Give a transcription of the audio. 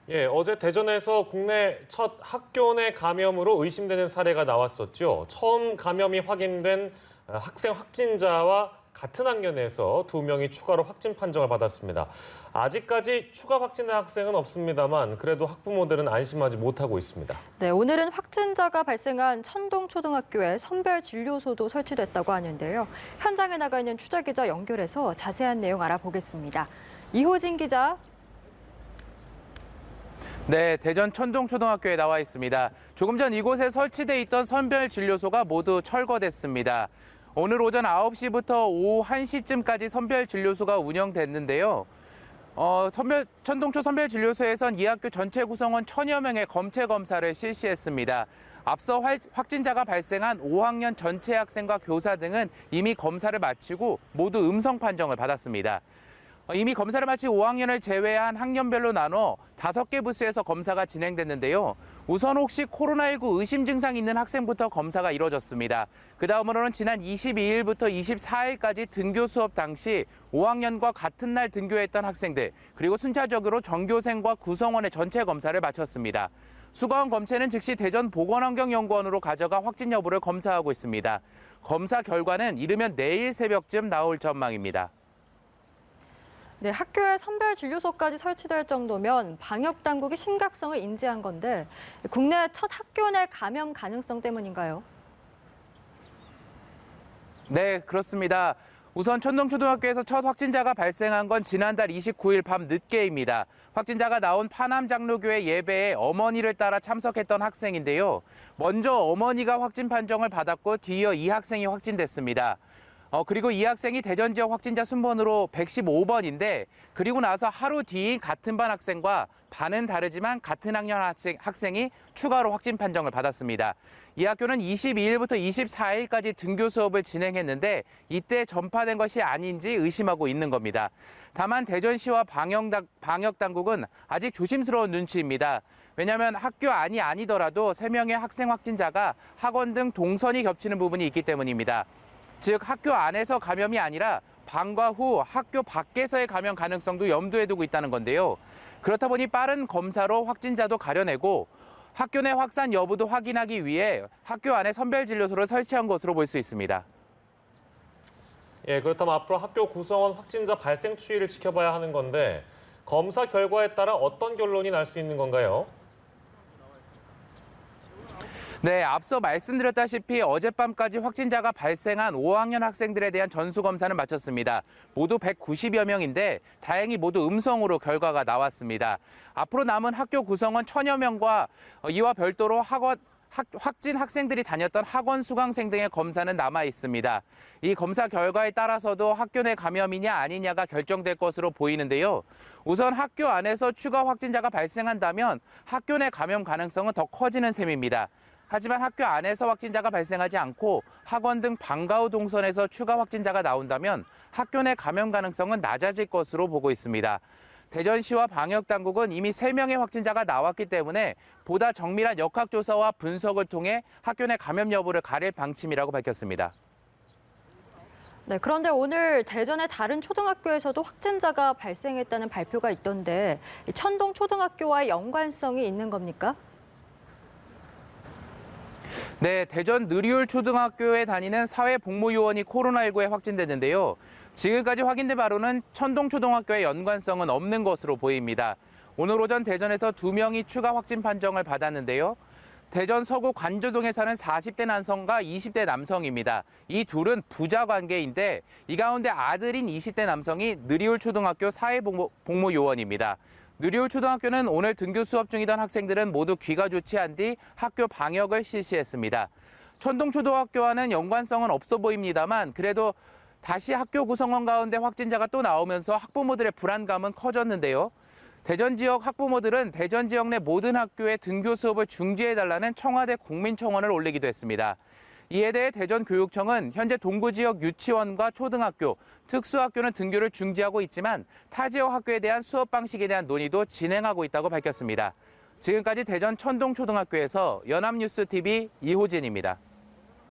예, 어제 대전에서 국내 첫 학교 내 감염으로 의심되는 사례가 나왔었죠. 처음 감염이 확인된 학생 확진자와 같은 학년에서 2명이 추가로 확진 판정을 받았습니다. 아직까지 추가 확진된 학생은 없습니다만 그래도 학부모들은 안심하지 못하고 있습니다. 네, 오늘은 확진자가 발생한 천동초등학교에 선별진료소도 설치됐다고 하는데요. 현장에 나가 있는 취재기자 연결해서 자세한 내용 알아보겠습니다. 이호진 기자. 네, 대전 천동초등학교에 나와 있습니다. 조금 전 이곳에 설치돼 있던 선별진료소가 모두 철거됐습니다. 오늘 오전 9시부터 오후 1시쯤까지 선별진료소가 운영됐는데요. 천동초 선별진료소에선 이 학교 전체 구성원 1000여 명의 검체 검사를 실시했습니다. 앞서 확진자가 발생한 5학년 전체 학생과 교사 등은 이미 검사를 마치고 모두 음성 판정을 받았습니다. 이미 검사를 마친 5학년을 제외한 학년별로 나눠 5개 부스에서 검사가 진행됐는데요. 우선 혹시 코로나19 의심 증상이 있는 학생부터 검사가 이뤄졌습니다. 그 다음으로는 지난 22일부터 24일까지 등교 수업 당시 5학년과 같은 날 등교했던 학생들, 그리고 순차적으로 전교생과 구성원의 전체 검사를 마쳤습니다. 수거한 검체는 즉시 대전 보건환경연구원으로 가져가 확진 여부를 검사하고 있습니다. 검사 결과는 이르면 내일 새벽쯤 나올 전망입니다. 네, 학교에 선별진료소까지 설치될 정도면 방역당국이 심각성을 인지한 건데 국내 첫 학교 내 감염 가능성 때문인가요? 네, 그렇습니다. 우선 천동초등학교에서 첫 확진자가 발생한 건 지난달 29일 밤 늦게입니다. 확진자가 나온 파남장로교회 예배에 어머니를 따라 참석했던 학생인데요. 먼저 어머니가 확진 판정을 받았고 뒤이어 이 학생이 확진됐습니다. 그리고 이 학생이 대전 지역 확진자 순번으로 115번인데 그리고 나서 하루 뒤인 같은 반 학생과 반은 다르지만 같은 학년 학생이 추가로 확진 판정을 받았습니다. 이 학교는 22일부터 24일까지 등교 수업을 진행했는데 이때 전파된 것이 아닌지 의심하고 있는 겁니다. 다만 대전시와 방역당국은 아직 조심스러운 눈치입니다. 왜냐하면 학교 안이 아니더라도 3명의 학생 확진자가 학원 등 동선이 겹치는 부분이 있기 때문입니다. 즉 학교 안에서 감염이 아니라 방과 후 학교 밖에서의 감염 가능성도 염두에 두고 있다는 건데요. 그렇다 보니 빠른 검사로 확진자도 가려내고 학교 내 확산 여부도 확인하기 위해 학교 안에 선별진료소를 설치한 것으로 볼 수 있습니다. 예, 그렇다면 앞으로 학교 구성원 확진자 발생 추이를 지켜봐야 하는 건데 검사 결과에 따라 어떤 결론이 날 수 있는 건가요? 네, 앞서 말씀드렸다시피 어젯밤까지 확진자가 발생한 5학년 학생들에 대한 전수검사는 마쳤습니다. 모두 190여 명인데 다행히 모두 음성으로 결과가 나왔습니다. 앞으로 남은 학교 구성원 1000여 명과 이와 별도로 확진 학생들이 다녔던 학원 수강생 등의 검사는 남아 있습니다. 이 검사 결과에 따라서도 학교 내 감염이냐 아니냐가 결정될 것으로 보이는데요. 우선 학교 안에서 추가 확진자가 발생한다면 학교 내 감염 가능성은 더 커지는 셈입니다. 하지만 학교 안에서 확진자가 발생하지 않고 학원 등 방과 후 동선에서 추가 확진자가 나온다면 학교 내 감염 가능성은 낮아질 것으로 보고 있습니다. 대전시와 방역당국은 이미 3명의 확진자가 나왔기 때문에 보다 정밀한 역학조사와 분석을 통해 학교 내 감염 여부를 가릴 방침이라고 밝혔습니다. 네, 그런데 오늘 대전의 다른 초등학교에서도 확진자가 발생했다는 발표가 있던데 천동초등학교와의 연관성이 있는 겁니까? 네, 대전 느리울 초등학교에 다니는 사회복무요원이 코로나19에 확진됐는데요. 지금까지 확인된 바로는 천동초등학교의 연관성은 없는 것으로 보입니다. 오늘 오전 대전에서 2명이 추가 확진 판정을 받았는데요. 대전 서구 관조동에 사는 40대 남성과 20대 남성입니다. 이 둘은 부자 관계인데 이 가운데 아들인 20대 남성이 느리울 초등학교 사회복무요원입니다. 느리울 초등학교는 오늘 등교 수업 중이던 학생들은 모두 귀가 조치한 뒤 학교 방역을 실시했습니다. 천동초등학교와는 연관성은 없어 보입니다만 그래도 다시 학교 구성원 가운데 확진자가 또 나오면서 학부모들의 불안감은 커졌는데요. 대전 지역 학부모들은 대전 지역 내 모든 학교의 등교 수업을 중지해달라는 청와대 국민청원을 올리기도 했습니다. 이에 대해 대전교육청은 현재 동구 지역 유치원과 초등학교, 특수학교는 등교를 중지하고 있지만 타 지역 학교에 대한 수업 방식에 대한 논의도 진행하고 있다고 밝혔습니다. 지금까지 대전 천동초등학교에서 연합뉴스TV 이호진입니다.